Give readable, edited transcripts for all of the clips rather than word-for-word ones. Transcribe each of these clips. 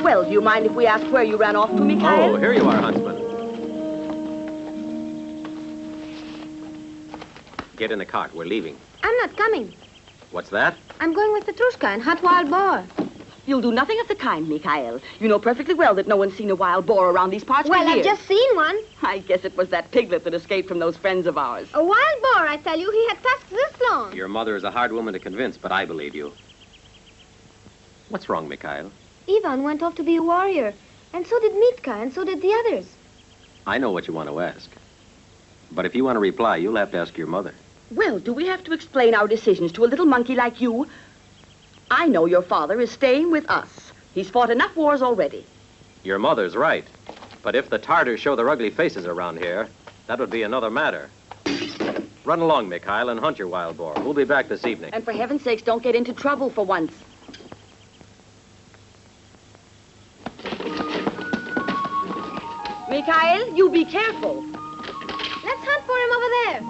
Well, do you mind if we ask where you ran off to, Mikhail? Oh, here you are, Huntsman. Get in the cart. We're leaving. I'm not coming. What's that? I'm going with Petrushka and Hot Wild Boar. You'll do nothing of the kind, Mikhail. You know perfectly well that no one's seen a wild boar around these parts for Well, years. I've just seen one. I guess it was that piglet that escaped from those friends of ours. A wild boar, I tell you. He had tusks this long. Your mother is a hard woman to convince, but I believe you. What's wrong, Mikhail? Ivan went off to be a warrior. And so did Mitka, and so did the others. I know what you want to ask. But if you want to reply, you'll have to ask your mother. Well, do we have to explain our decisions to a little monkey like you? I know your father is staying with us. He's fought enough wars already. Your mother's right. But if the Tartars show their ugly faces around here, that would be another matter. Run along, Mikhail, and hunt your wild boar. We'll be back this evening. And for heaven's sakes, don't get into trouble for once. Mikhail, you be careful. Let's hunt for him over there.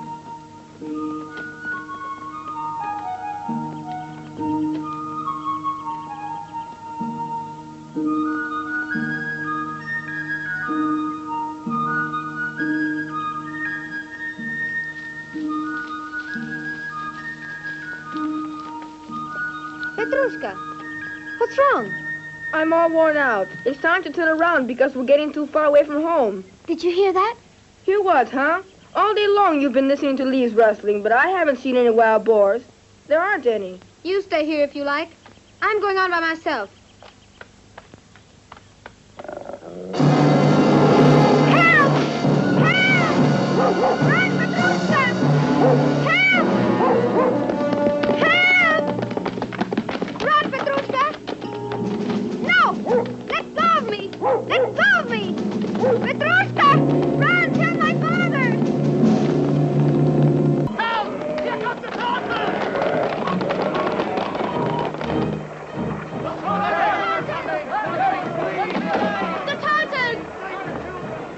Petrushka, what's wrong? I'm all worn out. It's time to turn around because we're getting too far away from home. Did you hear that? Hear what, huh? All day long you've been listening to leaves rustling, but I haven't seen any wild boars. There aren't any. You stay here if you like. I'm going on by myself. Help! Help! Run, Petrushka! Help! Help! Run, Petrushka! No! Let go of me! Let go of me! Petrushka! Run! Tell my father! Help! Here comes the Tartar! The Tartars!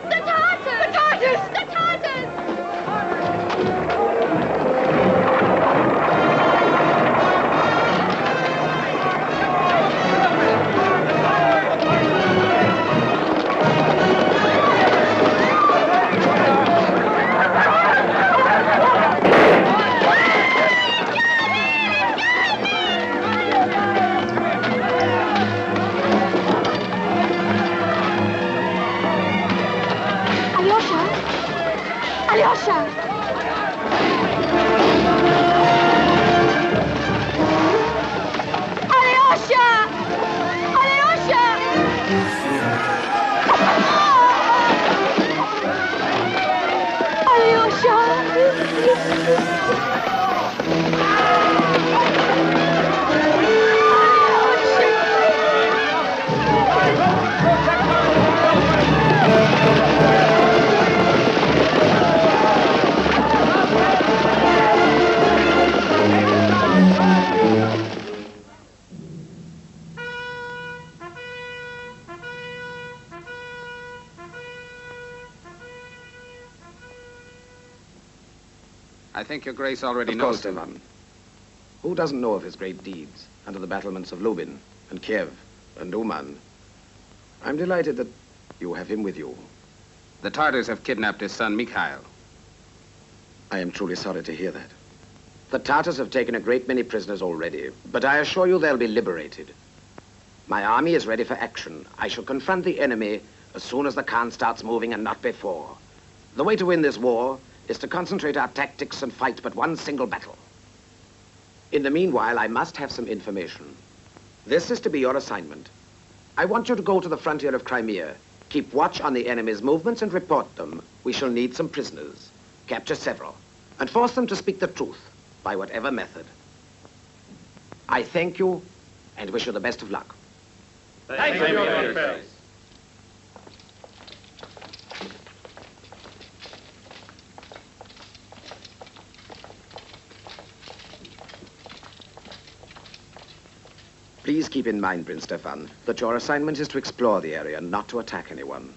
The Tartars! The Tartars! The Tartars! Alyosha! Alyosha! Alyosha! Alyosha! Alyosha! I think your grace already Of knows course, Stefan. Who doesn't know of his great deeds under the battlements of Lubin and Kiev and Uman? I'm delighted that you have him with you. The Tartars have kidnapped his son, Mikhail. I am truly sorry to hear that. The Tartars have taken a great many prisoners already, but I assure you they'll be liberated. My army is ready for action. I shall confront the enemy as soon as the Khan starts moving and not before. The way to win this war is to concentrate our tactics and fight but one single battle. In the meanwhile, I must have some information. This is to be your assignment. I want you to go to the frontier of Crimea, keep watch on the enemy's movements and report them. We shall need some prisoners. Capture several, and force them to speak the truth by whatever method. I thank you and wish you the best of luck. Thank you, Your Grace. Please keep in mind, Prince Stefan, that your assignment is to explore the area, not to attack anyone.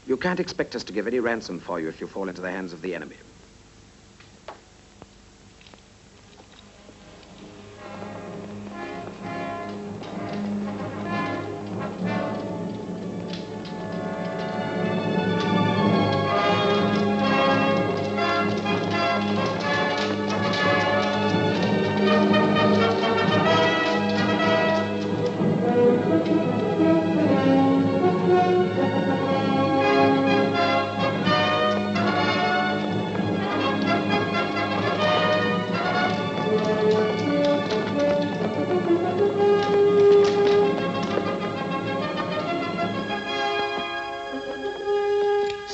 You can't expect us to give any ransom for you if you fall into the hands of the enemy.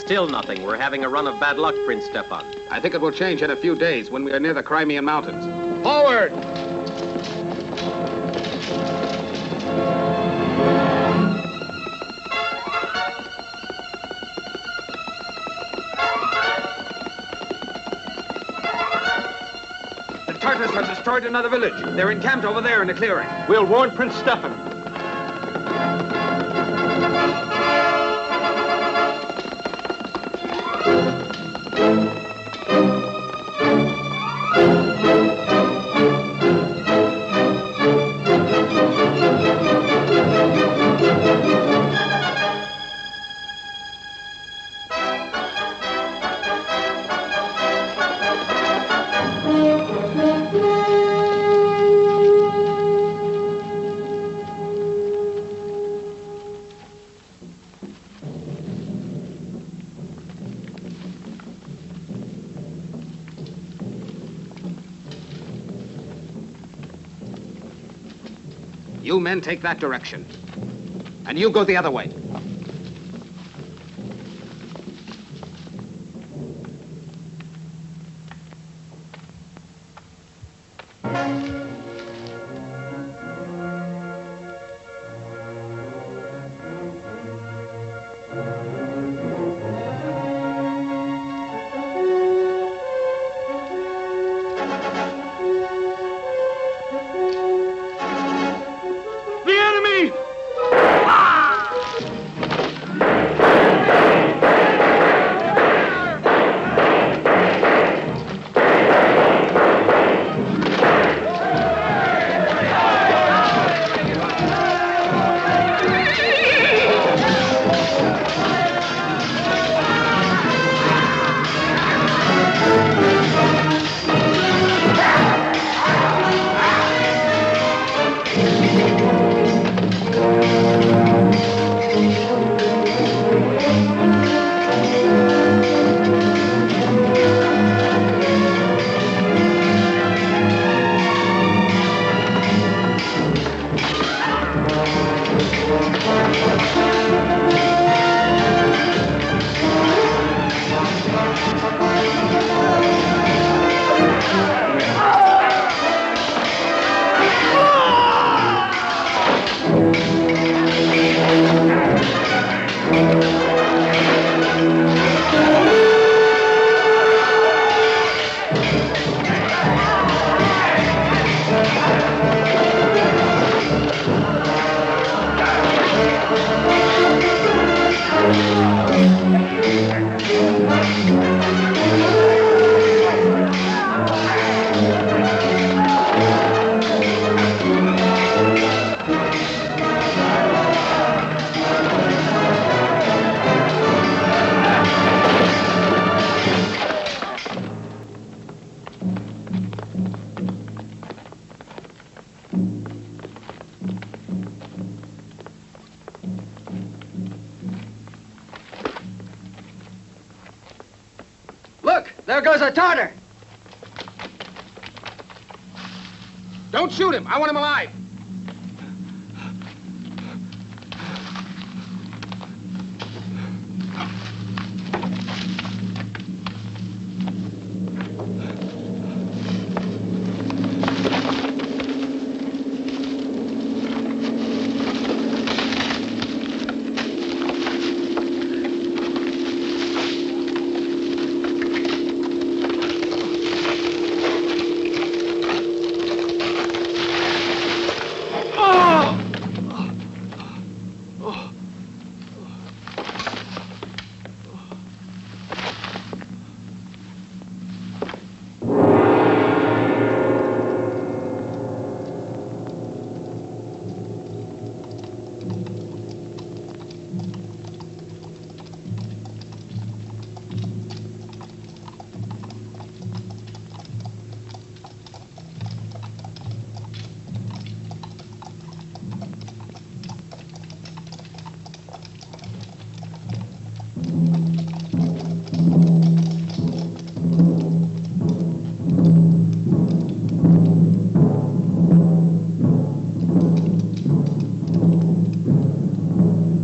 Still nothing. We're having a run of bad luck, Prince Stefan. I think it will change in a few days when we are near the Crimean Mountains. Forward! The Tartars have destroyed another village. They're encamped over there in the clearing. We'll warn Prince Stefan. You men take that direction. And you go the other way. There goes a Tartar! Don't shoot him. I want him alive.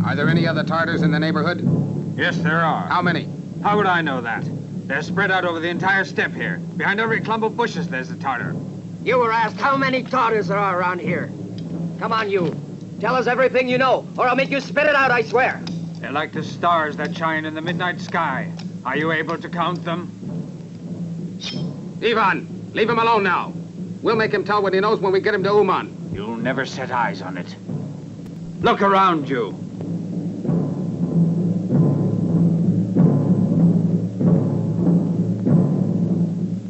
Are there any other Tartars in the neighborhood? Yes, there are. How many? How would I know that? They're spread out over the entire steppe here. Behind every clump of bushes, there's a Tartar. You were asked how many Tartars there are around here. Come on, you. Tell us everything you know, or I'll make you spit it out, I swear. They're like the stars that shine in the midnight sky. Are you able to count them? Ivan, leave him alone now. We'll make him tell what he knows when we get him to Uman. You'll never set eyes on it. Look around you.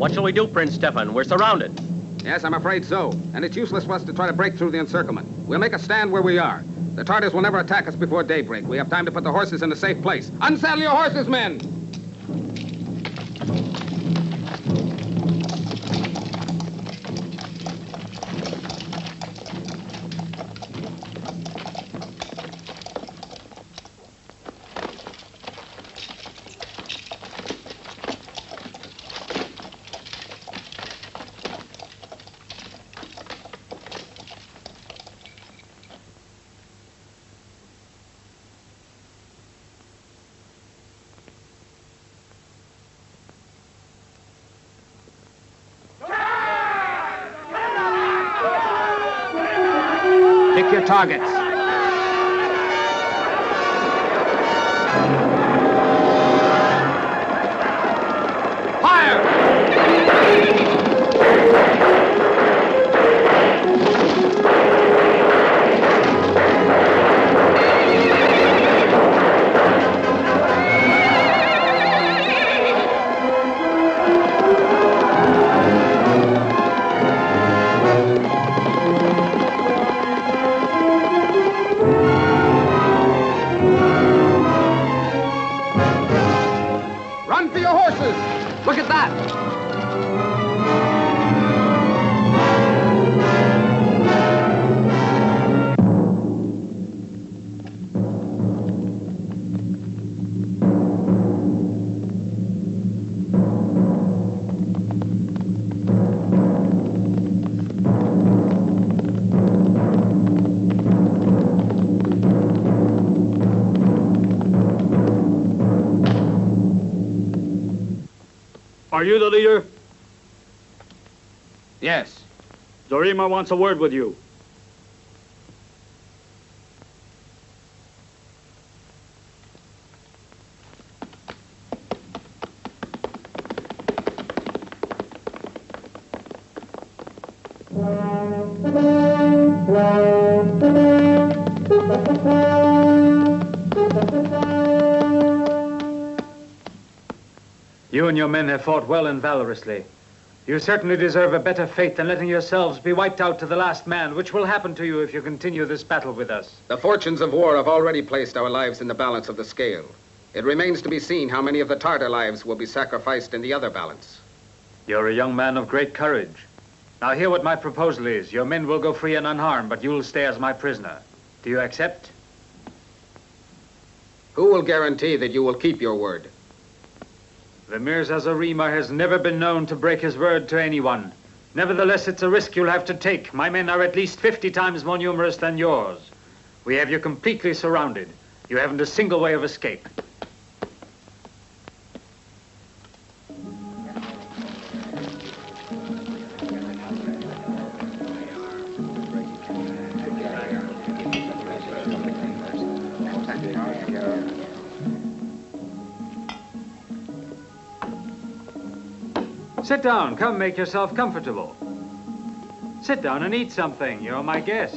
What shall we do, Prince Stefan? We're surrounded. Yes, I'm afraid so. And it's useless for us to try to break through the encirclement. We'll make a stand where we are. The Tartars will never attack us before daybreak. We have time to put the horses in a safe place. Unsaddle your horses, men! Pick your targets. Run for your horses! Look at that! Are you the leader? Yes. Zorima wants a word with you. You and your men have fought well and valorously. You certainly deserve a better fate than letting yourselves be wiped out to the last man, which will happen to you if you continue this battle with us. The fortunes of war have already placed our lives in the balance of the scale. It remains to be seen how many of the Tartar lives will be sacrificed in the other balance. You're a young man of great courage. Now hear what my proposal is. Your men will go free and unharmed, but you'll stay as my prisoner. Do you accept? Who will guarantee that you will keep your word? The Mirza Zarima has never been known to break his word to anyone. Nevertheless, it's a risk you'll have to take. My men are at least 50 times more numerous than yours. We have you completely surrounded. You haven't a single way of escape. Sit down. Come, make yourself comfortable. Sit down and eat something. You're my guest.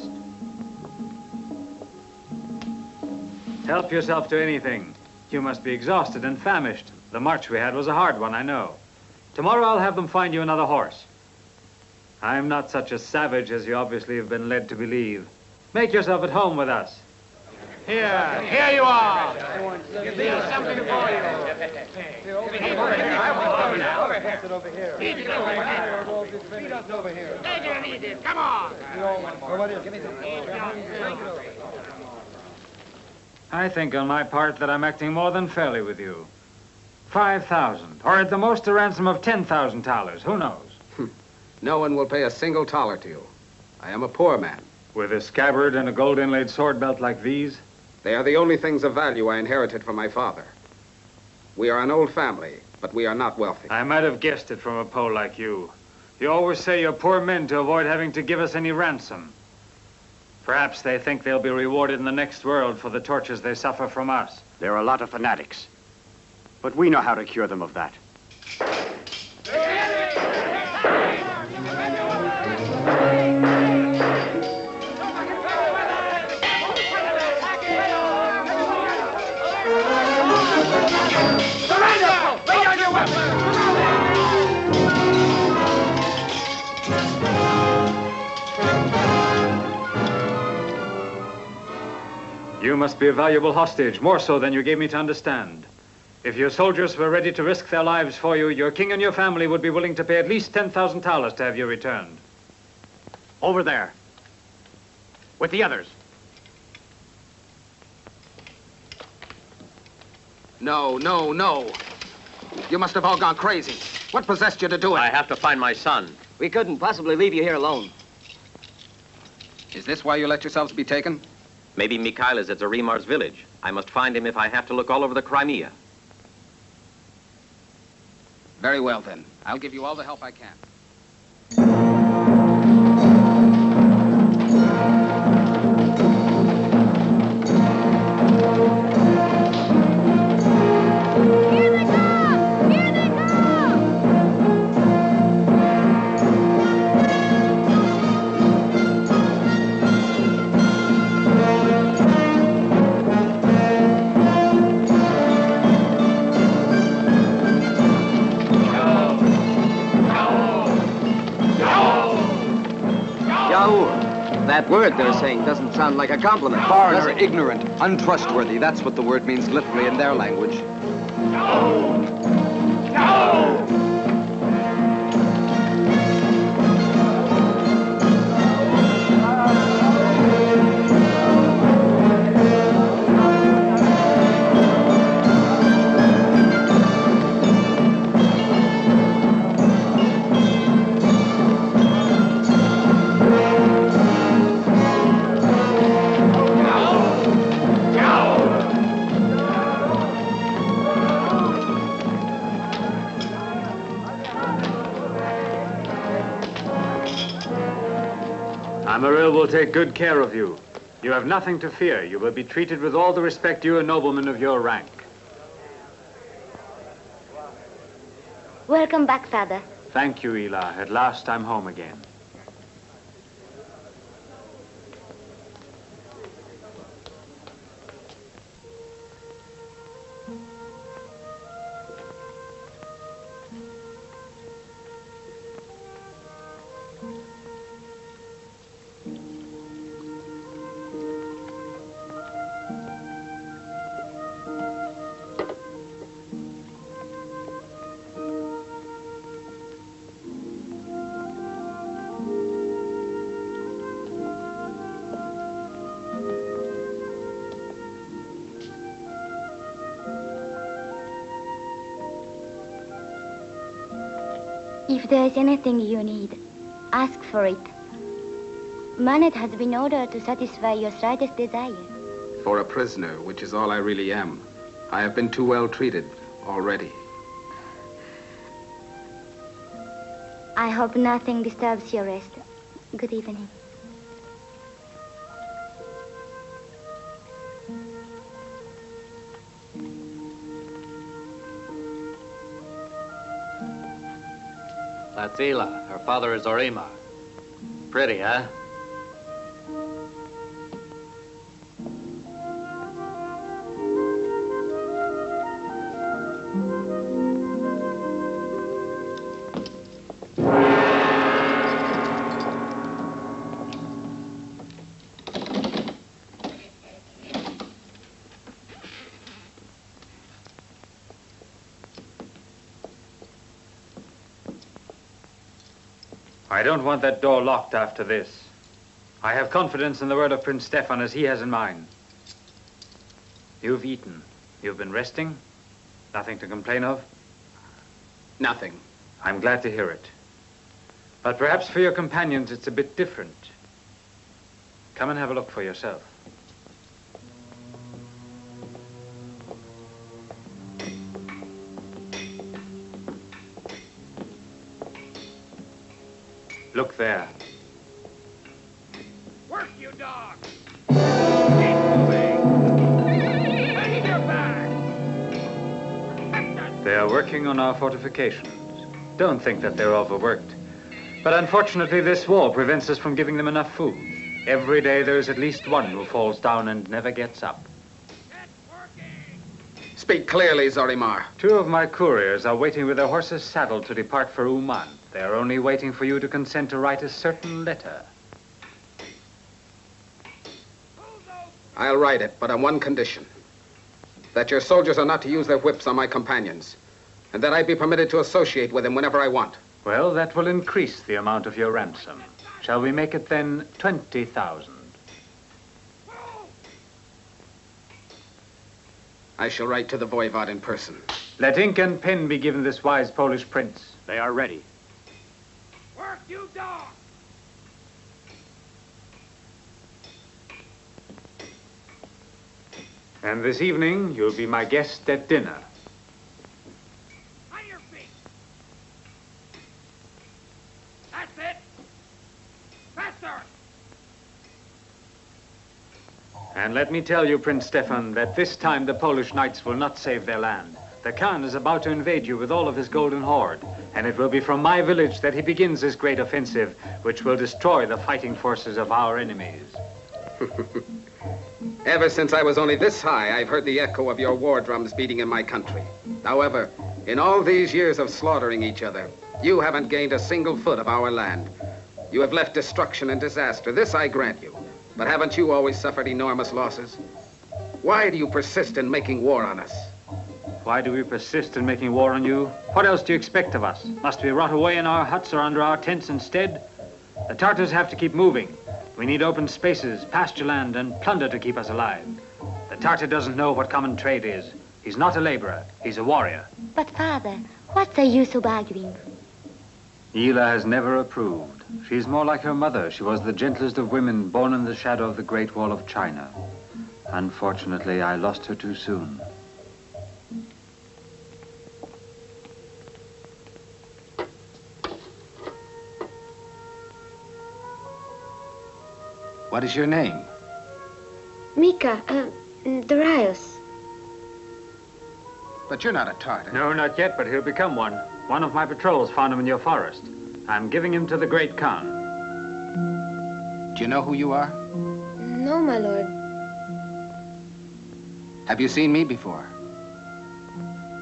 Help yourself to anything. You must be exhausted and famished. The march we had was a hard one, I know. Tomorrow I'll have them find you another horse. I'm not such a savage as you obviously have been led to believe. Make yourself at home with us. Here you are. There's something for you. Over here. Sit over here. Feed us over here. Take it easy. Come on. I think on my part that I'm acting more than fairly with you. 5,000, or at the most a ransom of 10,000 thalers. Who knows? No one will pay a single thaler to you. I am a poor man. With a scabbard and a gold inlaid sword belt like these? They are the only things of value I inherited from my father. We are an old family, but we are not wealthy. I might have guessed it from a Pole like you. You always say you're poor men to avoid having to give us any ransom. Perhaps they think they'll be rewarded in the next world for the tortures they suffer from us. There are a lot of fanatics, but we know how to cure them of that. Surrender! Lay down your weapons! You must be a valuable hostage, more so than you gave me to understand. If your soldiers were ready to risk their lives for you, your king and your family would be willing to pay at least 10,000 thalers to have you returned. Over there. With the others. No, no, no. You must have all gone crazy. What possessed you to do it? I have to find my son. We couldn't possibly leave you here alone. Is this why you let yourselves be taken? Maybe Mikhail is at Zarimar's village. I must find him if I have to look all over the Crimea. Very well, then. I'll give you all the help I can. Here they come! Here they come! Yahoo! That word they're saying doesn't sound like a compliment. Foreigner, ignorant, untrustworthy. That's what the word means literally in their language. Amaril will take good care of you. You have nothing to fear. You will be treated with all the respect due a nobleman of your rank. Welcome back, Father. Thank you, Ela. At last I'm home again. If there is anything you need, ask for it. Manet has been ordered to satisfy your slightest desire. For a prisoner, which is all I really am, I have been too well treated already. I hope nothing disturbs your rest. Good evening. That's Ela. Her father is Orima. Pretty, huh? I don't want that door locked after this. I have confidence in the word of Prince Stefan as he has in mine. You've eaten. You've been resting? Nothing to complain of? Nothing. I'm glad to hear it. But perhaps for your companions it's a bit different. Come and have a look for yourself. Look there. Work, you dog! Keep moving! Bend your back! They are working on our fortifications. Don't think that they're overworked. But unfortunately, this war prevents us from giving them enough food. Every day there is at least one who falls down and never gets up. Speak clearly, Zorimar. 2 of my couriers are waiting with their horses saddled to depart for Uman. They are only waiting for you to consent to write a certain letter. I'll write it, but on one condition. That your soldiers are not to use their whips on my companions, and that I be permitted to associate with them whenever I want. Well, that will increase the amount of your ransom. Shall we make it then 20,000? I shall write to the voivod in person. Let ink and pen be given this wise Polish prince. They are ready. Work, you dog! And this evening, you'll be my guest at dinner. On your feet! That's it! Faster! And let me tell you, Prince Stefan, that this time the Polish knights will not save their land. The Khan is about to invade you with all of his golden horde, and it will be from my village that he begins this great offensive, which will destroy the fighting forces of our enemies. Ever since I was only this high, I've heard the echo of your war drums beating in my country. However, in all these years of slaughtering each other, you haven't gained a single foot of our land. You have left destruction and disaster. This I grant you. But haven't you always suffered enormous losses? Why do you persist in making war on us? Why do we persist in making war on you? What else do you expect of us? Must we rot away in our huts or under our tents instead? The Tartars have to keep moving. We need open spaces, pasture land, and plunder to keep us alive. The Tartar doesn't know what common trade is. He's not a laborer. He's a warrior. But, Father, what's the use of arguing? Ela has never approved. She's more like her mother. She was the gentlest of women, born in the shadow of the Great Wall of China. Unfortunately, I lost her too soon. What is your name? Mika, Darius. But you're not a Tartar. No, not yet, but he'll become one. One of my patrols found him in your forest. I'm giving him to the Great Khan. Do you know who you are? No, my lord. Have you seen me before?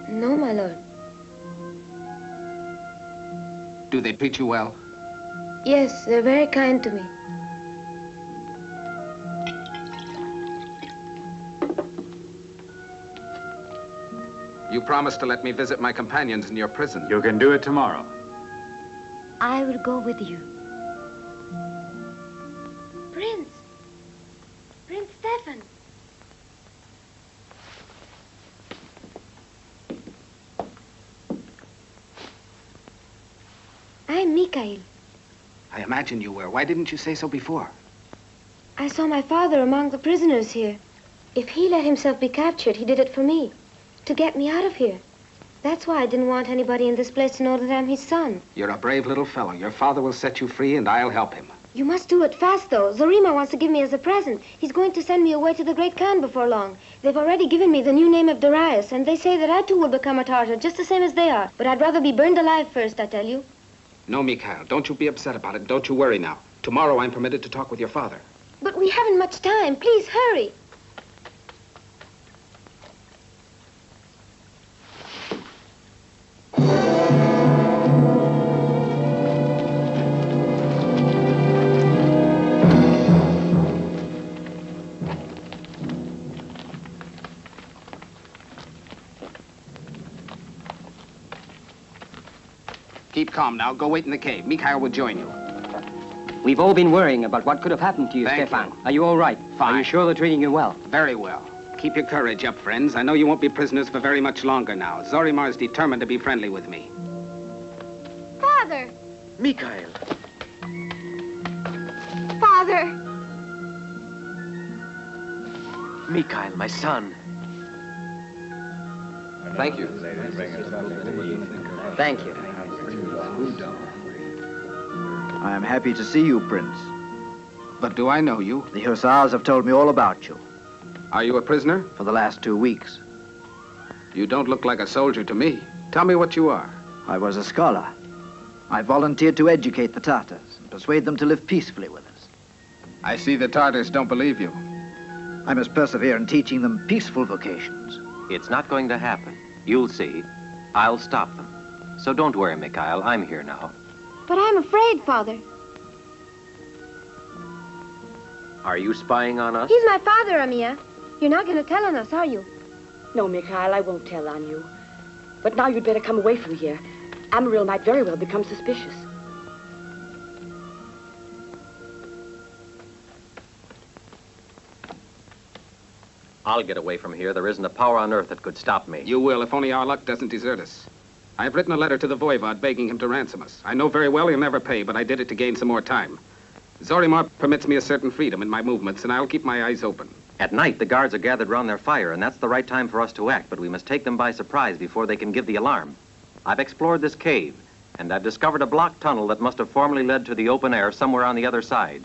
No, my lord. Do they treat you well? Yes, they're very kind to me. You promised to let me visit my companions in your prison. You can do it tomorrow. I will go with you. Prince! Prince Stefan! Mikhail. I imagine you were. Why didn't you say so before? I saw my father among the prisoners here. If he let himself be captured, he did it for me. To get me out of here. That's why I didn't want anybody in this place to know that I'm his son. You're a brave little fellow. Your father will set you free, and I'll help him. You must do it fast, though. Zorima wants to give me as a present. He's going to send me away to the Great Khan before long. They've already given me the new name of Darius, and they say that I too will become a Tartar, just the same as they are. But I'd rather be burned alive first, I tell you. No, Mikhail, don't you be upset about it. Don't you worry now. Tomorrow I'm permitted to talk with your father. But we haven't much time. Please, hurry. Keep calm now. Go wait in the cave. Mikhail will join you. We've all been worrying about what could have happened to you, Thank Stefan. you. Are you all right? Fine. Are you sure they're treating you well? Very well. Keep your courage up, friends. I know you won't be prisoners for very much longer now. Zorimar's determined to be friendly with me. Father! Mikhail. Father! Mikhail, my son. Thank you. Thank you. I am happy to see you, Prince. But do I know you? The Hussars have told me all about you. Are you a prisoner? For the last 2 weeks. You don't look like a soldier to me. Tell me what you are. I was a scholar. I volunteered to educate the Tartars and persuade them to live peacefully with us. I see the Tartars don't believe you. I must persevere in teaching them peaceful vocations. It's not going to happen. You'll see. I'll stop them. So don't worry, Mikhail. I'm here now. But I'm afraid, Father. Are you spying on us? He's my father, Amia. You're not going to tell on us, are you? No, Mikhail, I won't tell on you. But now you'd better come away from here. Amaryl might very well become suspicious. I'll get away from here. There isn't a power on earth that could stop me. You will, if only our luck doesn't desert us. I have written a letter to the Voivod begging him to ransom us. I know very well he'll never pay, but I did it to gain some more time. Zorimar permits me a certain freedom in my movements, and I'll keep my eyes open. At night, the guards are gathered round their fire, and that's the right time for us to act, but we must take them by surprise before they can give the alarm. I've explored this cave, and I've discovered a blocked tunnel that must have formerly led to the open air somewhere on the other side.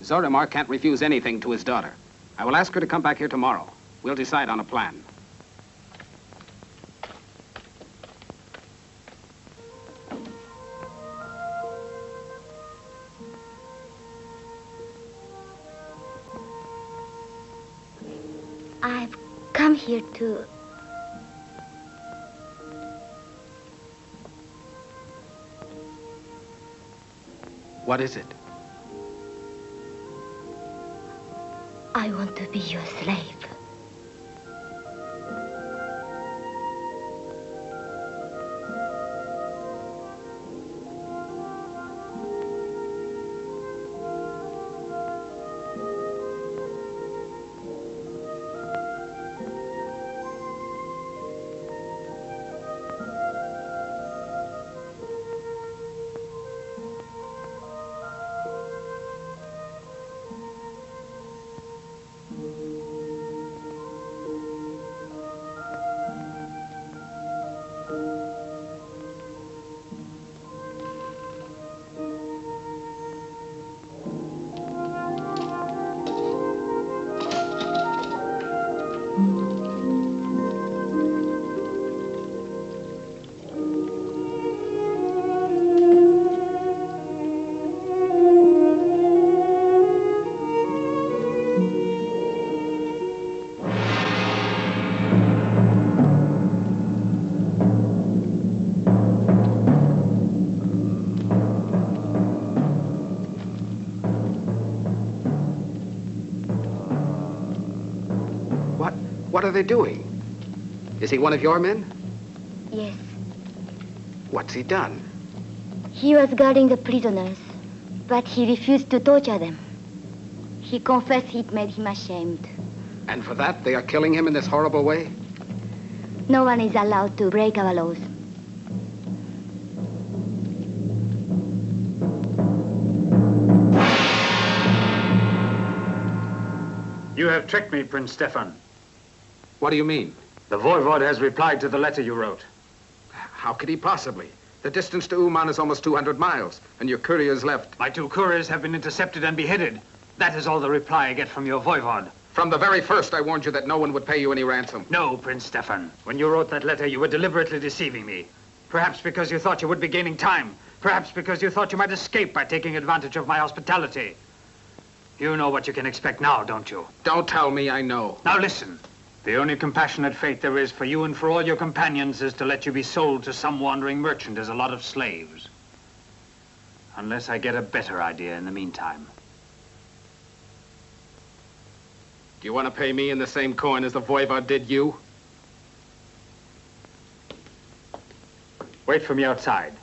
Zorimar can't refuse anything to his daughter. I will ask her to come back here tomorrow. We'll decide on a plan. I've come here to... What is it? I want to be your slave. What are they doing? Is he one of your men? Yes. What's he done? He was guarding the prisoners, but he refused to torture them. He confessed it made him ashamed. And for that, they are killing him in this horrible way? No one is allowed to break our laws. You have tricked me, Prince Stefan. What do you mean? The Voivod has replied to the letter you wrote. How could he possibly? The distance to Uman is almost 200 miles, and your couriers left. My 2 couriers have been intercepted and beheaded. That is all the reply I get from your Voivod. From the very first, I warned you that no one would pay you any ransom. No, Prince Stefan. When you wrote that letter, you were deliberately deceiving me. Perhaps because you thought you would be gaining time. Perhaps because you thought you might escape by taking advantage of my hospitality. You know what you can expect now, don't you? Don't tell me I know. Now listen. The only compassionate fate there is for you and for all your companions is to let you be sold to some wandering merchant as a lot of slaves. Unless I get a better idea in the meantime. Do you want to pay me in the same coin as the Voivod did you? Wait for me outside.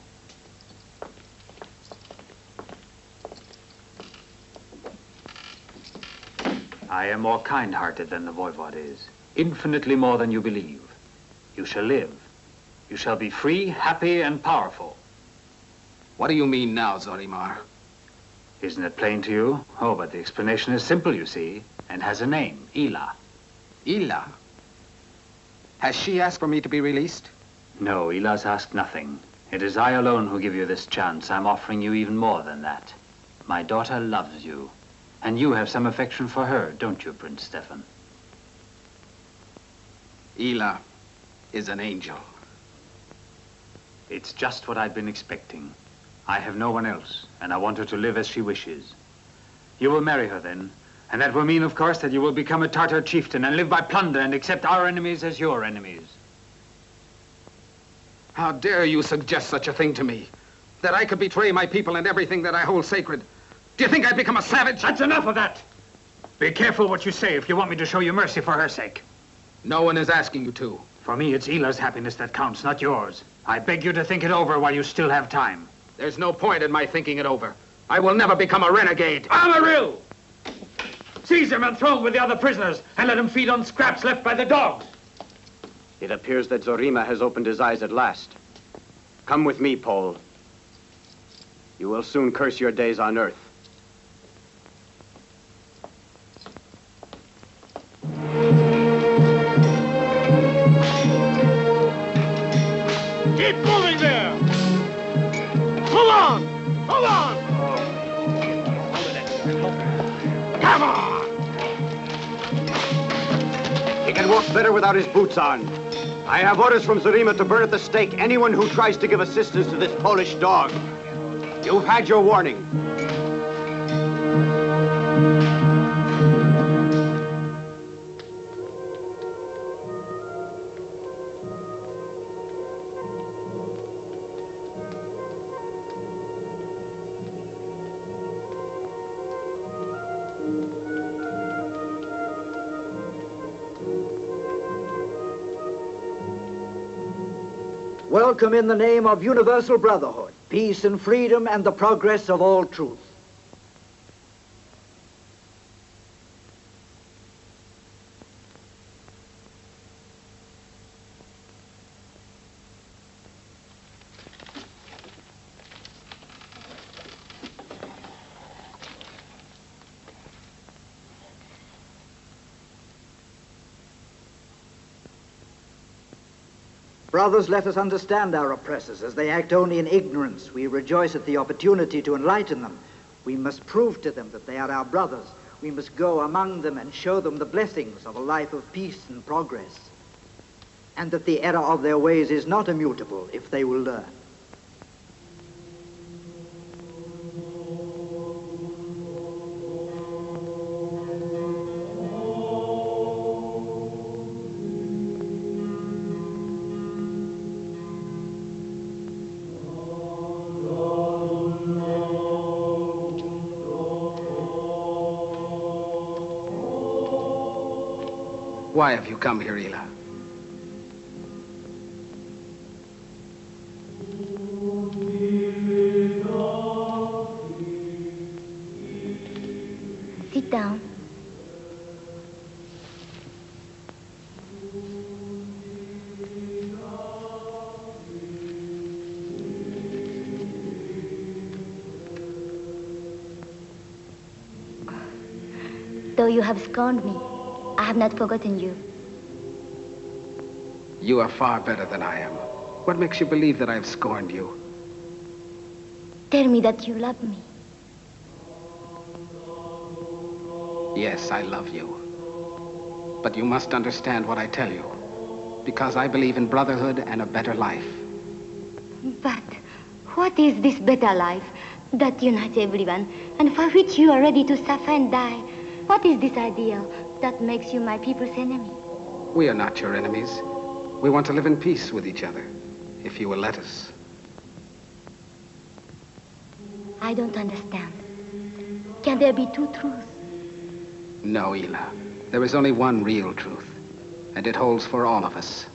I am more kind-hearted than the Voivod is. Infinitely more than you believe. You shall live. You shall be free, happy, and powerful. What do you mean now, Zorimar? Isn't it plain to you? Oh, but the explanation is simple, you see, and has a name, Ila. Ila? Has she asked for me to be released? No, Ila's asked nothing. It is I alone who give you this chance. I'm offering you even more than that. My daughter loves you. And you have some affection for her, don't you, Prince Stefan? Ila is an angel. It's just what I've been expecting. I have no one else, and I want her to live as she wishes. You will marry her then, and that will mean, of course, that you will become a Tartar chieftain and live by plunder and accept our enemies as your enemies. How dare you suggest such a thing to me? That I could betray my people and everything that I hold sacred? Do you think I'd become a savage? That's enough of that! Be careful what you say if you want me to show you mercy for her sake. No one is asking you to. For me, it's Ila's happiness that counts, not yours. I beg you to think it over while you still have time. There's no point in my thinking it over. I will never become a renegade. Amaril! Seize him and throw him with the other prisoners, and let him feed on scraps left by the dogs. It appears that Zorima has opened his eyes at last. Come with me, Paul. You will soon curse your days on Earth. Keep moving there! Hold on! Hold on! Come on! He can walk better without his boots on. I have orders from Zorima to burn at the stake anyone who tries to give assistance to this Polish dog. You've had your warning. Welcome in the name of universal brotherhood, peace and freedom, and the progress of all truth. Brothers, let us understand our oppressors. As they act only in ignorance, we rejoice at the opportunity to enlighten them. We must prove to them that they are our brothers. We must go among them and show them the blessings of a life of peace and progress, and that the error of their ways is not immutable if they will learn. Why have you come here, Ila? Sit down. Though you have scorned me, I have not forgotten you. You are far better than I am. What makes you believe that I have scorned you? Tell me that you love me. Yes, I love you. But you must understand what I tell you. Because I believe in brotherhood and a better life. But what is this better life that unites everyone and for which you are ready to suffer and die? What is this ideal that makes you my people's enemy? We are not your enemies. We want to live in peace with each other, if you will let us. I don't understand. Can there be two truths? No, Ela. There is only one real truth, and it holds for all of us.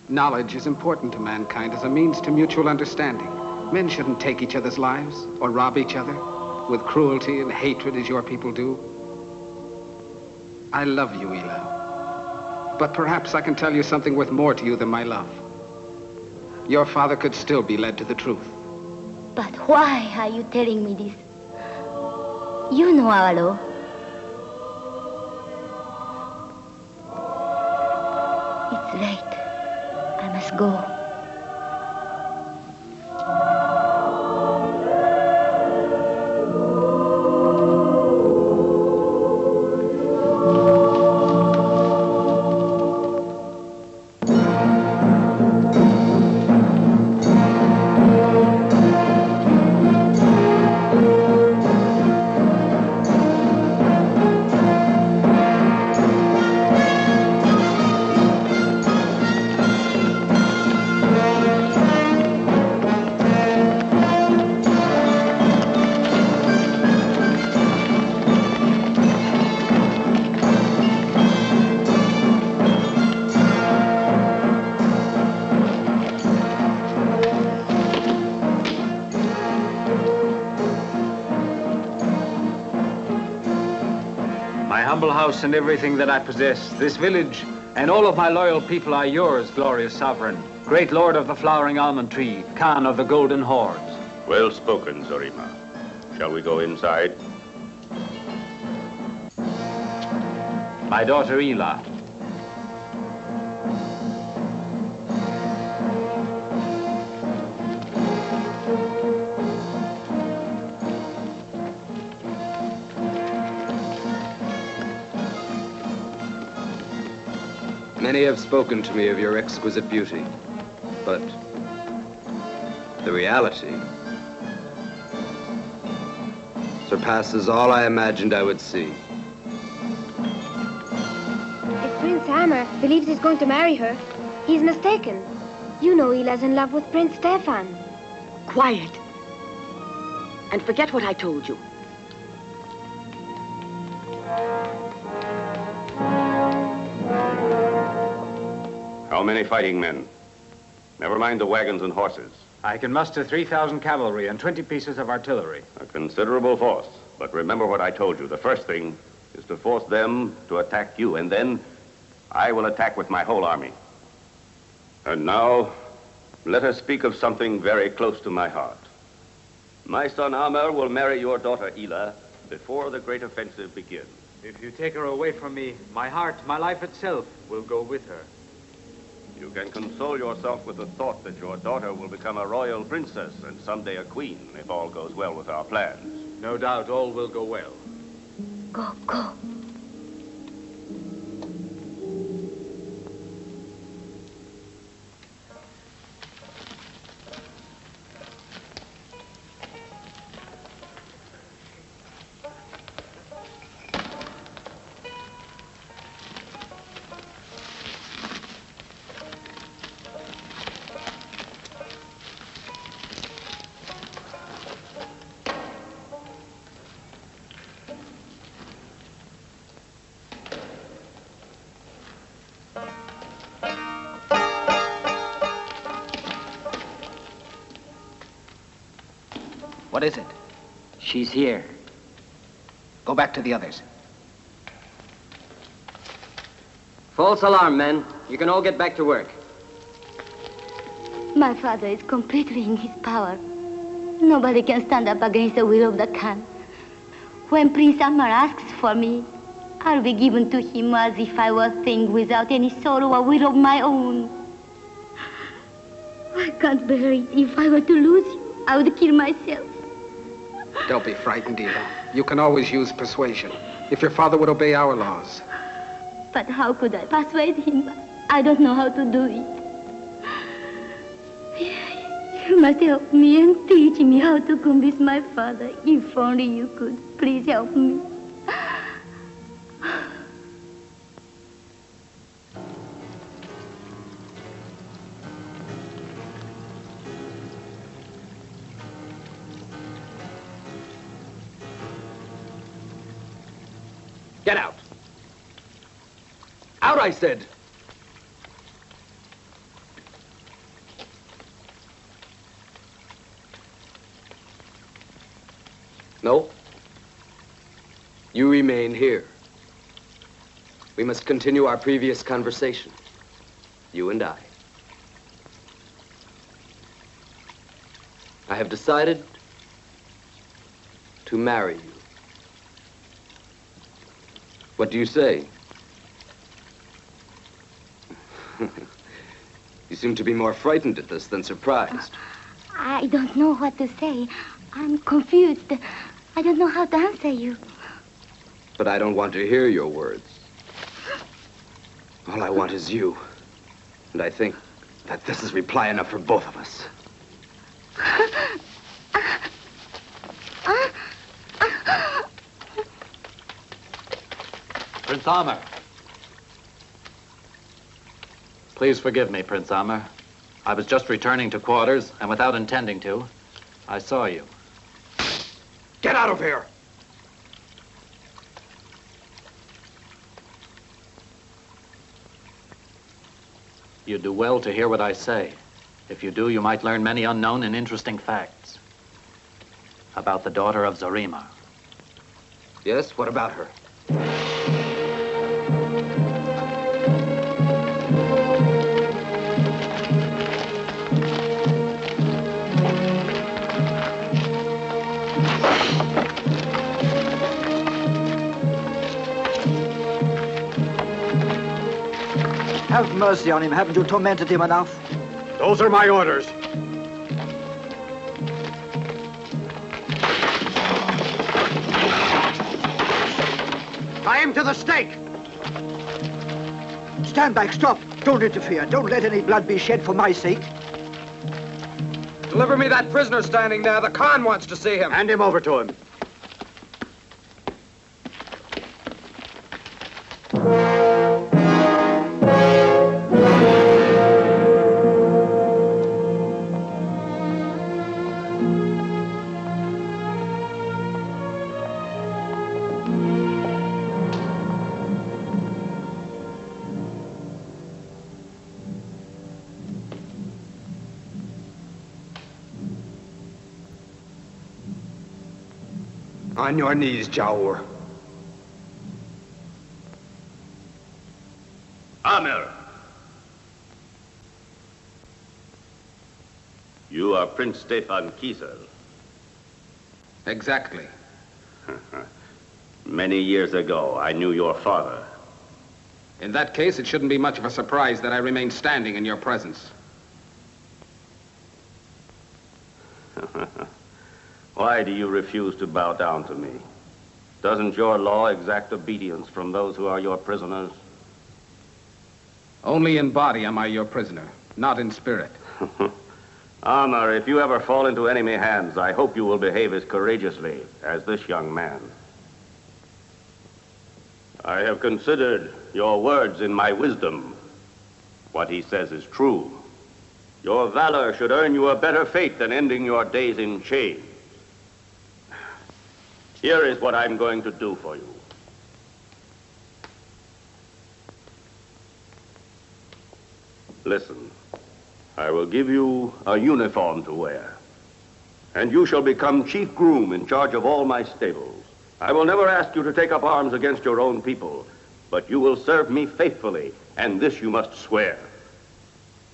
Knowledge is important to mankind as a means to mutual understanding. Men shouldn't take each other's lives or rob each other with cruelty and hatred as your people do. I love you, Ela. But perhaps I can tell you something worth more to you than my love. Your father could still be led to the truth. But why are you telling me this? You know our law. It's late. I must go. House and everything that I possess, this village and all of my loyal people are yours, glorious sovereign, great lord of the flowering almond tree, Khan of the golden hordes. Well spoken, Zarima. Shall we go inside? My daughter Ela. Many have spoken to me of your exquisite beauty, but the reality surpasses all I imagined I would see. If Prince Hammer believes he's going to marry her, he's mistaken. You know Ela's in love with Prince Stefan. Quiet. And forget what I told you. How many fighting men? Never mind the wagons and horses. I can muster 3,000 cavalry and 20 pieces of artillery. A considerable force. But remember what I told you. The first thing is to force them to attack you, and then I will attack with my whole army. And now, let us speak of something very close to my heart. My son Amr will marry your daughter Ela before the great offensive begins. If you take her away from me, my heart, my life itself, will go with her. You can console yourself with the thought that your daughter will become a royal princess and someday a queen, if all goes well with our plans. No doubt all will go well. Go, go. What is it? She's here. Go back to the others. False alarm, men. You can all get back to work. My father is completely in his power. Nobody can stand up against the will of the Khan. When Prince Amar asks for me, I'll be given to him as if I were a thing without any sorrow or will of my own. I can't bear it. If I were to lose you, I would kill myself. Don't be frightened, Eva. You can always use persuasion. If your father would obey our laws. But how could I persuade him? I don't know how to do it. You must help me and teach me how to convince my father. If only you could. Please help me. Get out. Out, I said. No. You remain here. We must continue our previous conversation. You and I. I have decided to marry you. What do you say? You seem to be more frightened at this than surprised. I don't know what to say. I'm confused. I don't know how to answer you. But I don't want to hear your words. All I want is you. And I think that this is reply enough for both of us. Prince Amar. Please forgive me, Prince Amar. I was just returning to quarters, and without intending to, I saw you. Get out of here! You do well to hear what I say. If you do, you might learn many unknown and interesting facts about the daughter of Zarima. Yes, what about her? Have mercy on him. Haven't you tormented him enough? Those are my orders. Tie him to the stake! Stand back, stop. Don't interfere. Don't let any blood be shed for my sake. Deliver me that prisoner standing there. The Khan wants to see him. Hand him over to him. On your knees, Jaur. Amir. You are Prince Stefan Kiesel. Exactly. Many years ago, I knew your father. In that case, it shouldn't be much of a surprise that I remain standing in your presence. Why do you refuse to bow down to me? Doesn't your law exact obedience from those who are your prisoners? Only in body am I your prisoner, not in spirit. Amar, if you ever fall into enemy hands, I hope you will behave as courageously as this young man. I have considered your words in my wisdom. What he says is true. Your valor should earn you a better fate than ending your days in chains. Here is what I'm going to do for you. Listen, I will give you a uniform to wear, and you shall become chief groom in charge of all my stables. I will never ask you to take up arms against your own people, but you will serve me faithfully, and this you must swear.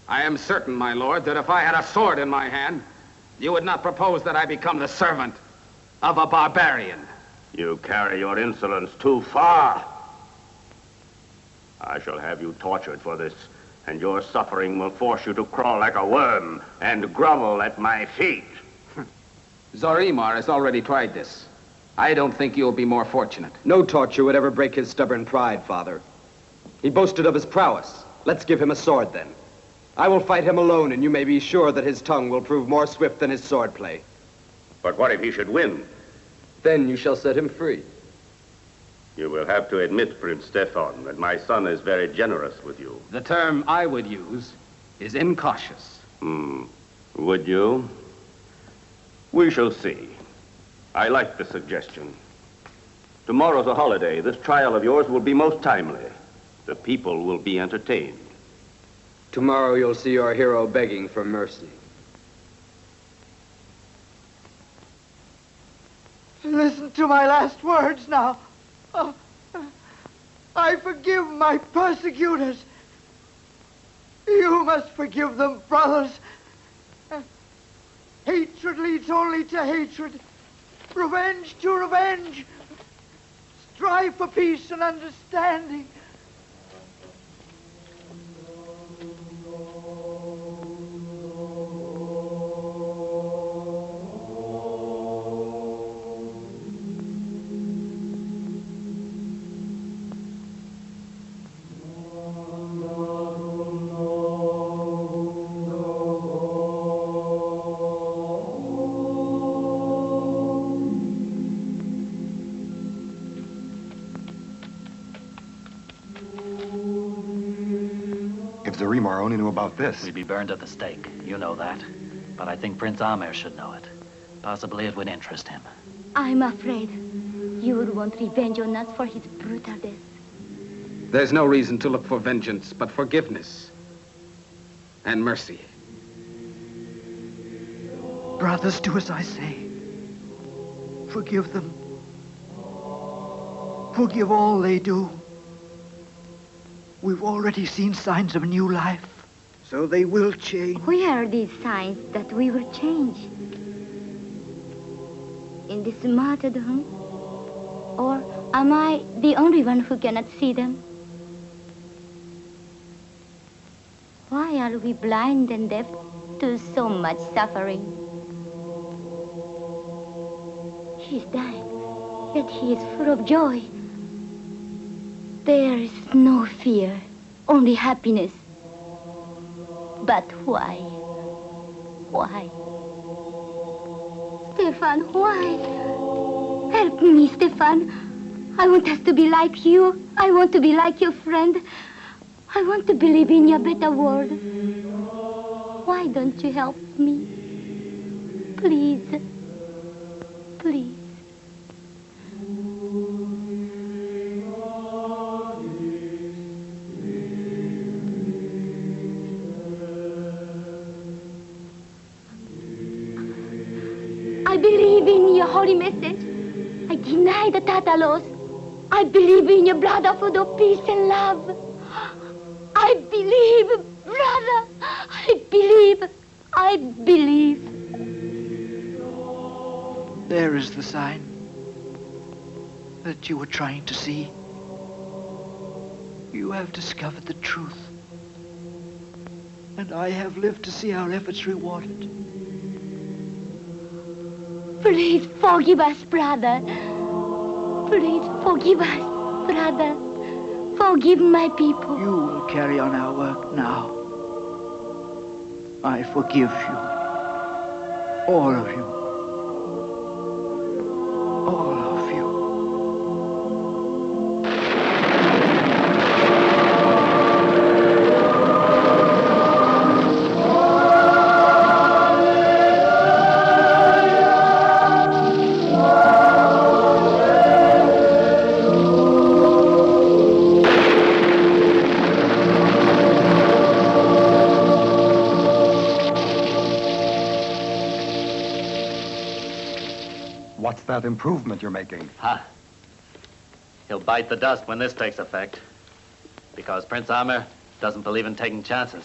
I am certain, my lord, that if I had a sword in my hand, you would not propose that I become the servant of a barbarian. You carry your insolence too far. I shall have you tortured for this, and your suffering will force you to crawl like a worm and grovel at my feet. Zorimar has already tried this. I don't think you'll be more fortunate. No torture would ever break his stubborn pride, Father. He boasted of his prowess. Let's give him a sword, then. I will fight him alone, and you may be sure that his tongue will prove more swift than his swordplay. But what if he should win? Then you shall set him free. You will have to admit, Prince Stefan, that my son is very generous with you. The term I would use is incautious. Would you? We shall see. I like the suggestion. Tomorrow's a holiday. This trial of yours will be most timely. The people will be entertained. Tomorrow you'll see your hero begging for mercy. Listen to my last words now. Oh, I forgive my persecutors. You must forgive them, brothers. Hatred leads only to hatred. Revenge to revenge. Strive for peace and understanding. Zorimar only knew about this. We'd be burned at the stake. You know that. But I think Prince Amer should know it. Possibly it would interest him. I'm afraid you would want revenge on us for his brutal death. There's no reason to look for vengeance, but forgiveness and mercy. Brothers, do as I say. Forgive them. Forgive all they do. We've already seen signs of a new life, so they will change. Where are these signs that we will change? In this martyrdom? Or am I the only one who cannot see them? Why are we blind and deaf to so much suffering? He is dying, yet he is full of joy. There is no fear, only happiness. But why? Why? Stefan, why? Help me, Stefan. I want us to be like you. I want to be like your friend. I want to believe in your better world. Why don't you help me? Please. Please. I believe in your holy message. I deny the Tartar laws. I believe in your brotherhood of peace and love. I believe, brother. I believe. I believe. There is the sign that you were trying to see. You have discovered the truth. And I have lived to see our efforts rewarded. Please forgive us, brother. Please forgive us, brother. Forgive my people. You will carry on our work now. I forgive you. All of you. All of you. What's that improvement you're making? He'll bite the dust when this takes effect. Because Prince Amer doesn't believe in taking chances.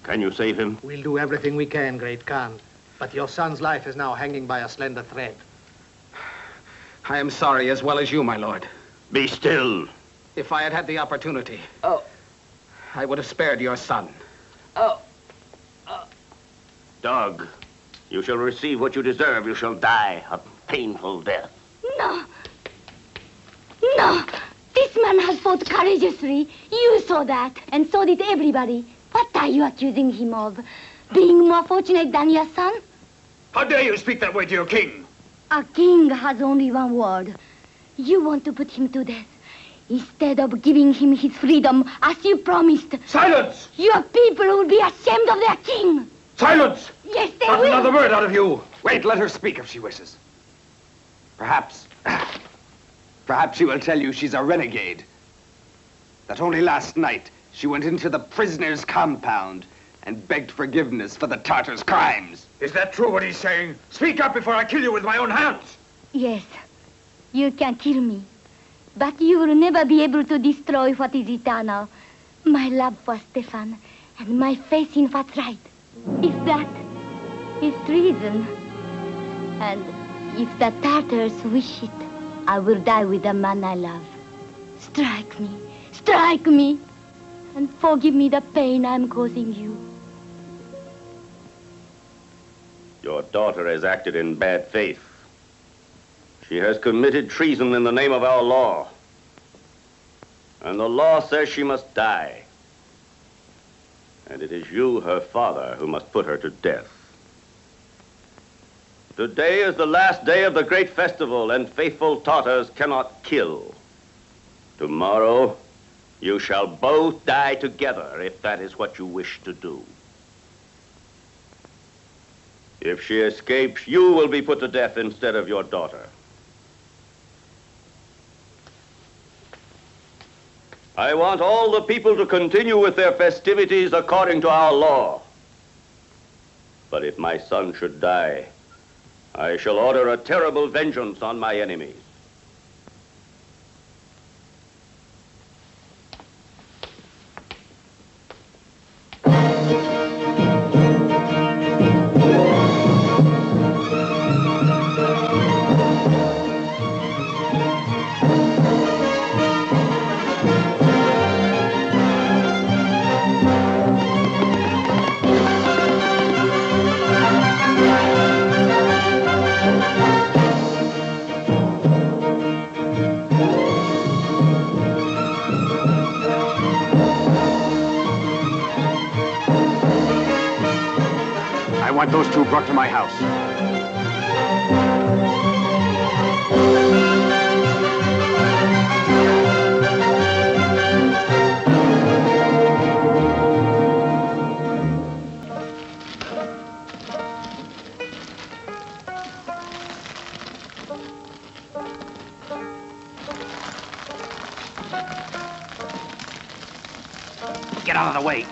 Can you save him? We'll do everything we can, Great Khan. But your son's life is now hanging by a slender thread. I am sorry as well as you, my lord. Be still. If I had had the opportunity, I would have spared your son. Dog, you shall receive what you deserve. You shall die a painful death. No. No. This man has fought courageously. You saw that, and so did everybody. What are you accusing him of? Being more fortunate than your son? How dare you speak that way to your king? A king has only one word. You want to put him to death instead of giving him his freedom as you promised. Silence! Your people will be ashamed of their king. Silence! Yes, they Not will. another word out of you. Wait, let her speak if she wishes. Perhaps she will tell you she's a renegade. That only last night she went into the prisoner's compound and begged forgiveness for the Tartar's crimes. Is that true what he's saying? Speak up before I kill you with my own hands. Yes, you can kill me, but you will never be able to destroy what is eternal. My love for Stefan and my faith in what's right. If that is treason, and if the Tartars wish it, I will die with the man I love. Strike me, and forgive me the pain I'm causing you. Your daughter has acted in bad faith. She has committed treason in the name of our law. And the law says she must die. And it is you, her father, who must put her to death. Today is the last day of the great festival, and faithful Tartars cannot kill. Tomorrow, you shall both die together, if that is what you wish to do. If she escapes, you will be put to death instead of your daughter. I want all the people to continue with their festivities according to our law. But if my son should die, I shall order a terrible vengeance on my enemies. I want those two brought to my house. Get out of the way.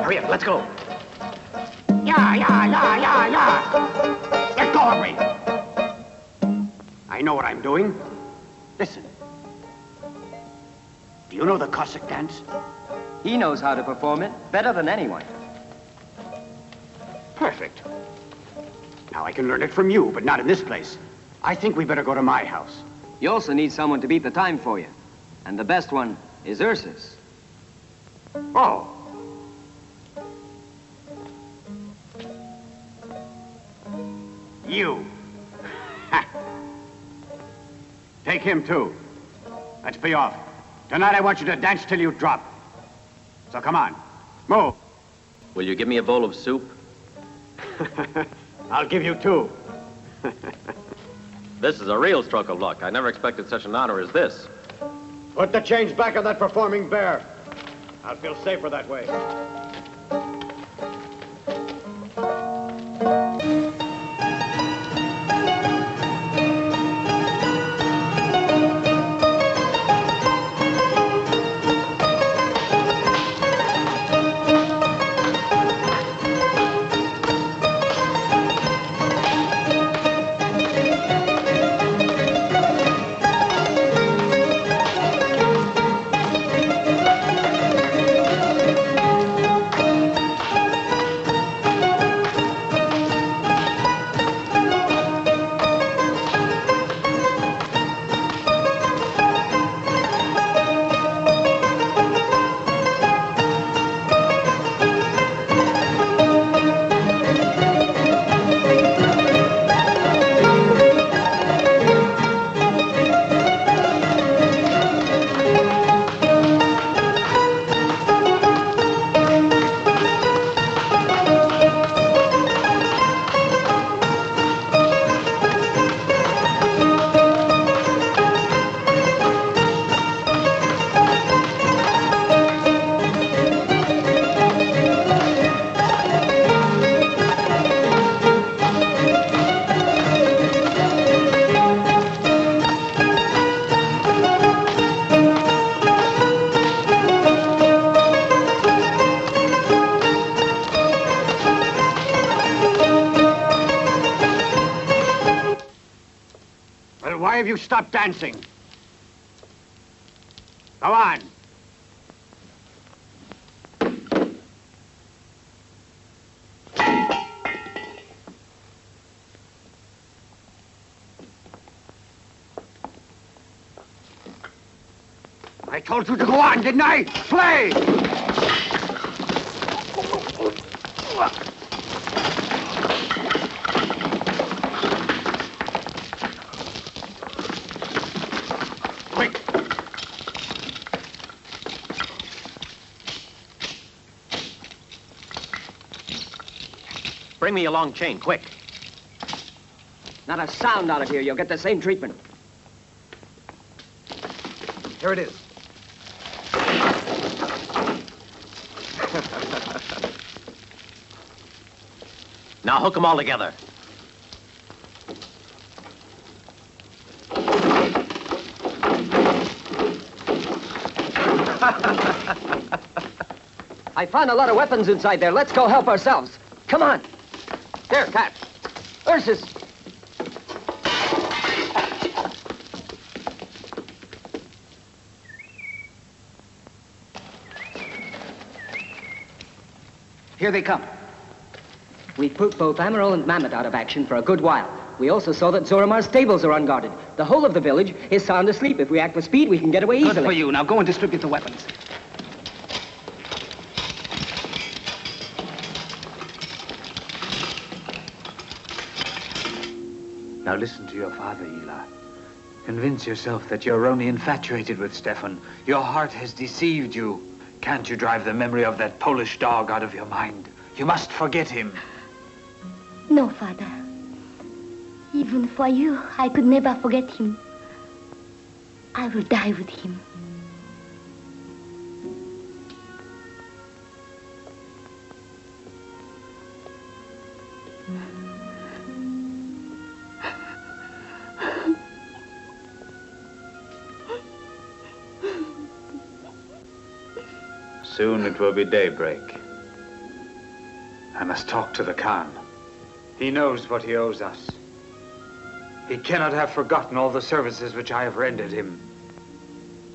Hurry up, let's go. Yeah. Let go of me. I know what I'm doing. Listen. Do you know the Cossack dance? He knows how to perform it better than anyone. Perfect. Now I can learn it from you, but not in this place. I think we better go to my house. You also need someone to beat the time for you. And the best one is Ursus. Oh. You. Take him, too. Let's be off. Tonight I want you to dance till you drop. So come on, move. Will you give me a bowl of soup? I'll give you two. This is a real stroke of luck. I never expected such an honor as this. Put the change back on that performing bear. I'll feel safer that way. Why have you stopped dancing? Go on. I told you to go on, didn't I? Play! Bring me a long chain, quick. Not a sound out of here. You'll get the same treatment. Here it is. Now hook them all together. I found a lot of weapons inside there. Let's go help ourselves. Come on. There, catch. Ursus. Here they come. We put both Amaral and Mammoth out of action for a good while. We also saw that Zorimar's stables are unguarded. The whole of the village is sound asleep. If we act with speed, we can get away easily. Good for you. Now go and distribute the weapons. Now listen to your father, Ela. Convince yourself that you're only infatuated with Stefan. Your heart has deceived you. Can't you drive the memory of that Polish dog out of your mind? You must forget him. No, Father. Even for you, I could never forget him. I will die with him. Soon it will be daybreak. I must talk to the Khan. He knows what he owes us. He cannot have forgotten all the services which I have rendered him.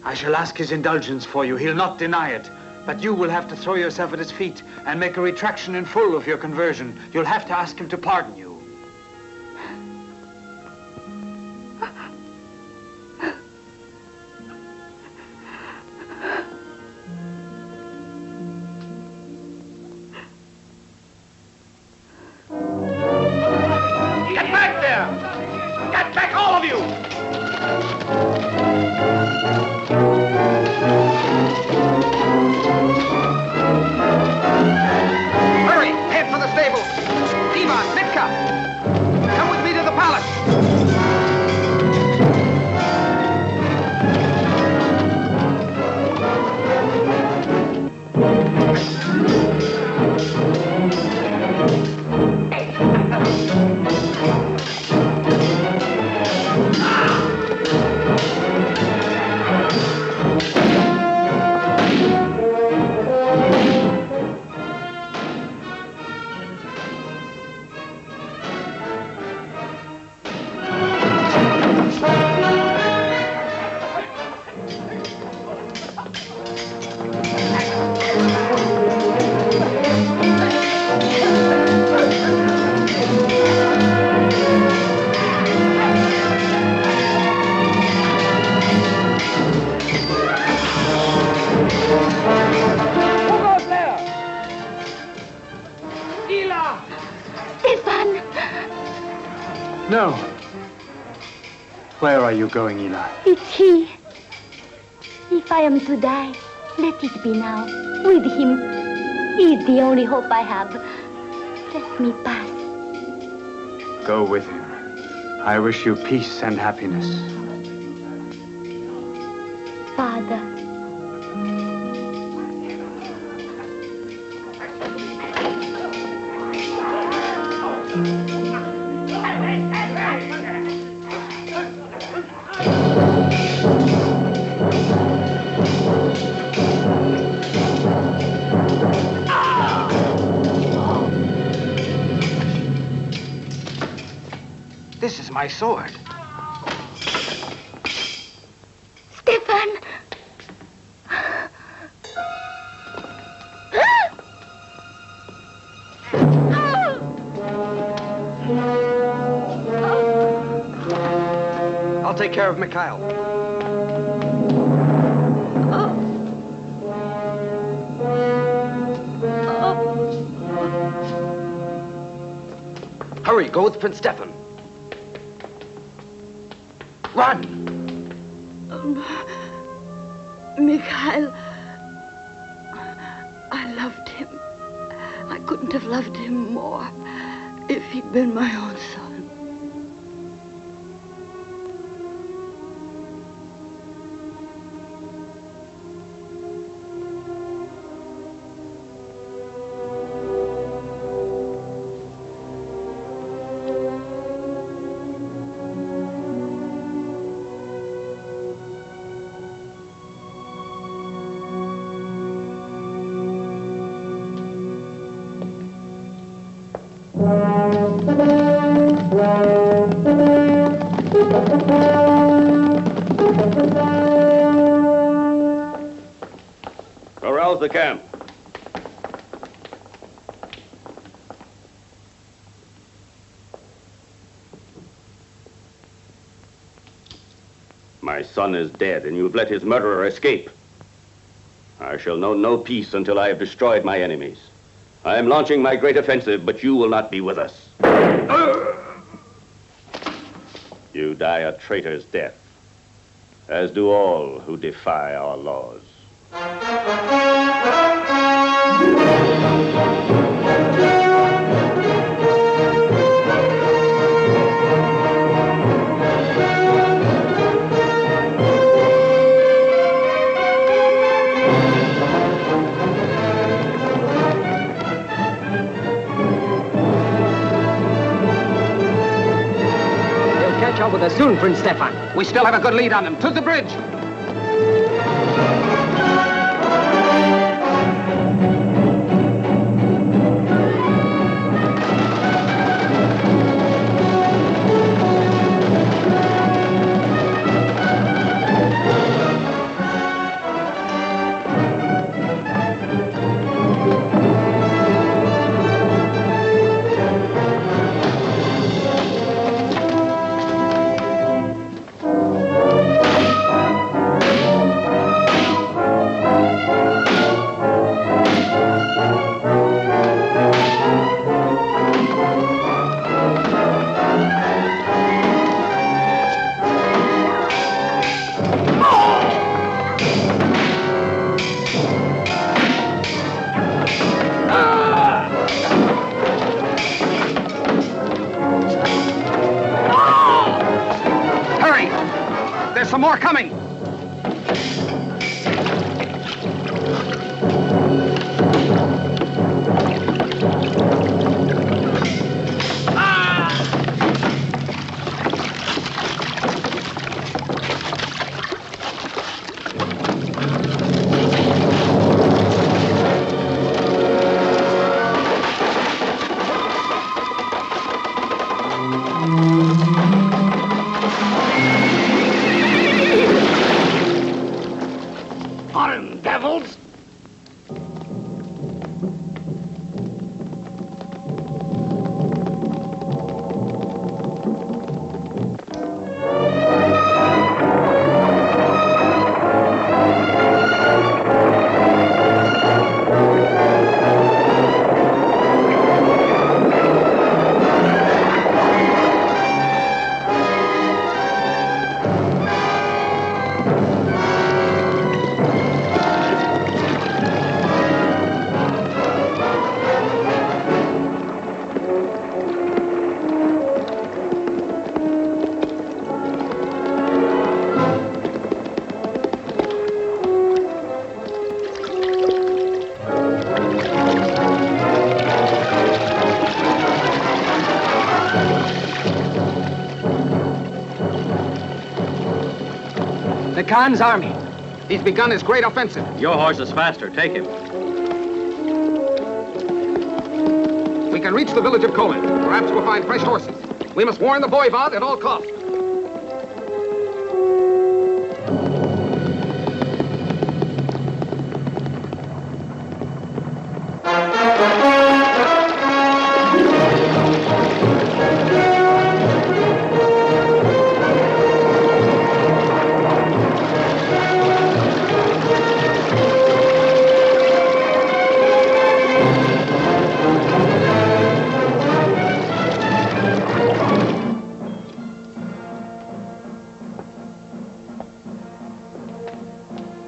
I shall ask his indulgence for you. He'll not deny it. But you will have to throw yourself at his feet and make a retraction in full of your conversion. You'll have to ask him to pardon you. No. Where are you going, Ela? It's he. If I am to die, let it be now. With him. He is the only hope I have. Let me pass. Go with him. I wish you peace and happiness. Father. This is my sword. Stefan! I'll take care of Mikhail. Hurry, go with Prince Stefan. Run! Mikhail, I loved him. I couldn't have loved him more if he'd been my own son. Arouse the camp. My son is dead, and you have let his murderer escape. I shall know no peace until I have destroyed my enemies. I am launching my great offensive, but you will not be with us. You die a traitor's death, as do all who defy our laws. Catch up with us soon, Prince Stefan. We still have a good lead on them. To the bridge! Some more coming! Devils! The Khan's army. He's begun his great offensive. Your horse is faster. Take him. We can reach the village of Kolin. Perhaps we'll find fresh horses. We must warn the voivod at all costs.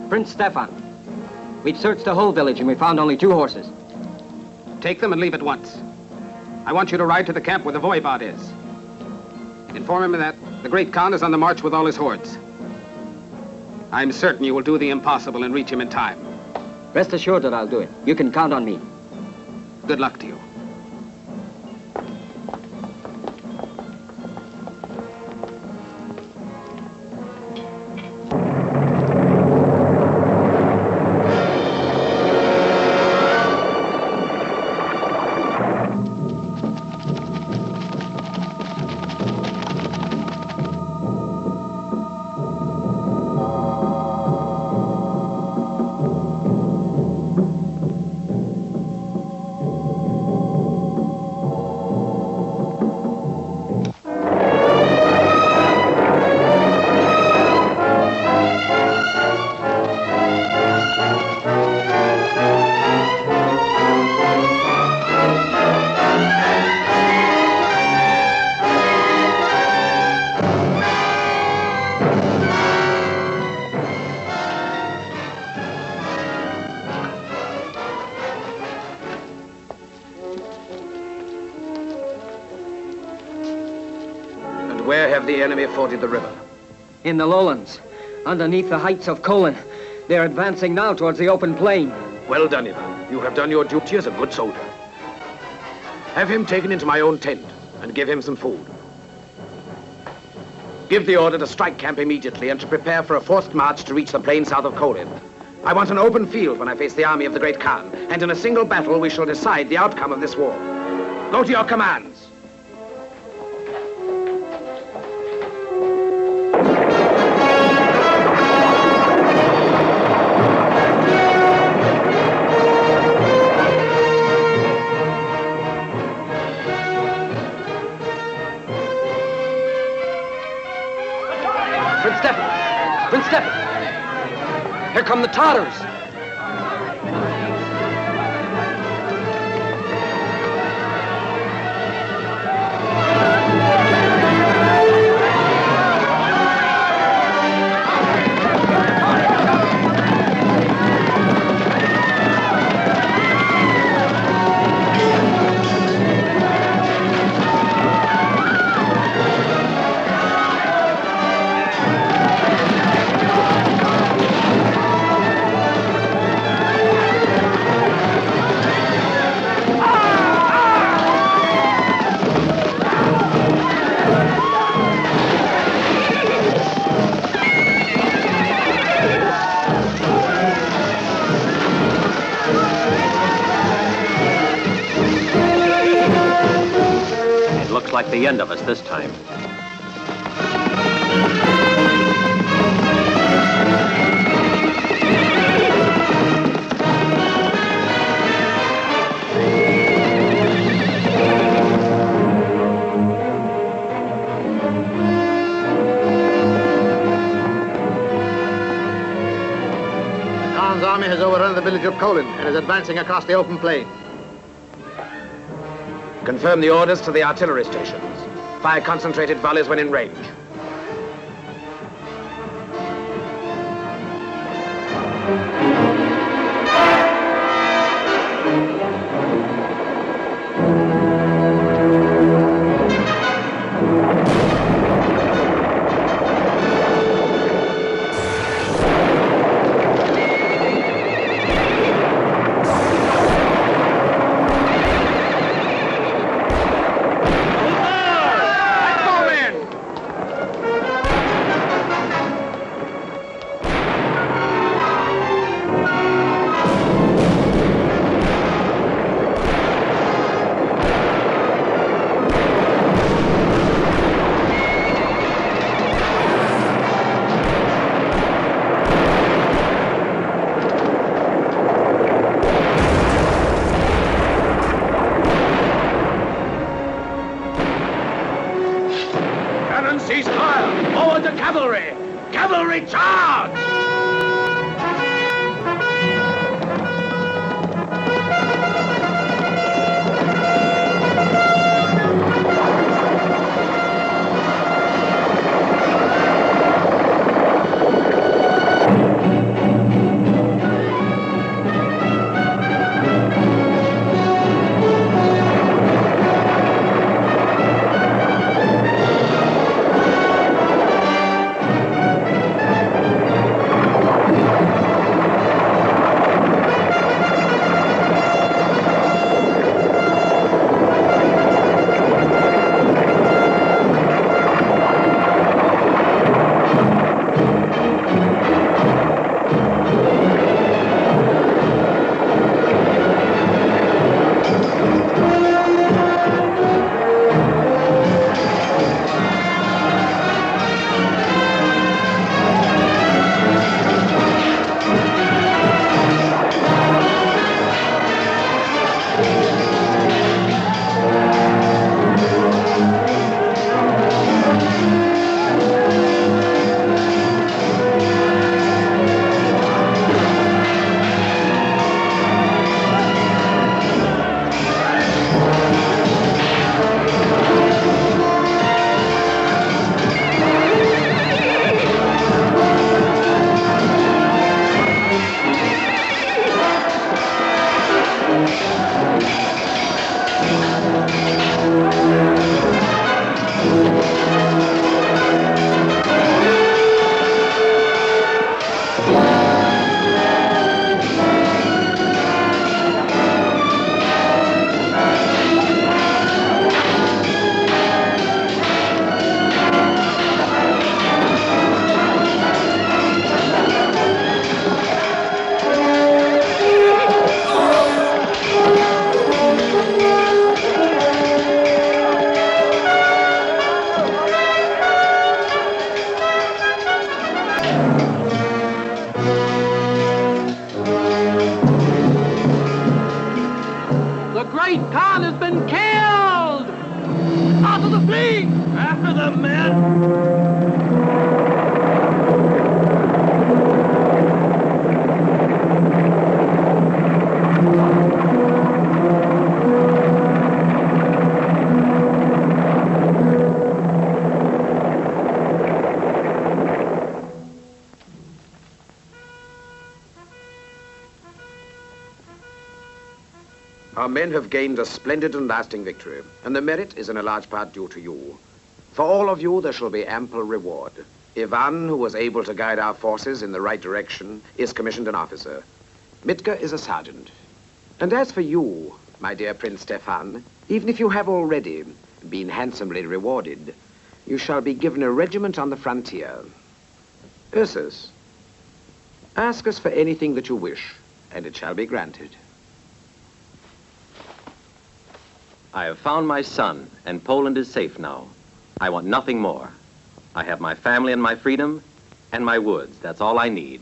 Prince Stefan, we've searched the whole village and we found only 2 horses. Take them and leave at once. I want you to ride to the camp where the voivod is. Inform him that the great Khan is on the march with all his hordes. I'm certain you will do the impossible and reach him in time. Rest assured that I'll do it. You can count on me. Good luck to you. Where have the enemy forded the river? In the lowlands, underneath the heights of Colin. They're advancing now towards the open plain. Well done, Ivan. You have done your duty as a good soldier. Have him taken into my own tent and give him some food. Give the order to strike camp immediately and to prepare for a forced march to reach the plain south of Colin. I want an open field when I face the army of the Great Khan, and in a single battle we shall decide the outcome of this war. Go to your commands. Prince Stefan! Here come the Tartars! Like the end of us this time. Khan's army has overrun the village of Colin and is advancing across the open plain. Confirm the orders to the artillery stations. Fire concentrated volleys when in range. Cease fire! Forward the cavalry! Cavalry charge! Khan has been killed! Out of the fleet! After the men! Our men have gained a splendid and lasting victory, and the merit is in a large part due to you. For all of you, there shall be ample reward. Ivan, who was able to guide our forces in the right direction, is commissioned an officer. Mitka is a sergeant. And as for you, my dear Prince Stefan, even if you have already been handsomely rewarded, you shall be given a regiment on the frontier. Ursus, ask us for anything that you wish, and it shall be granted. I have found my son, and Poland is safe now. I want nothing more. I have my family and my freedom, and my woods. That's all I need.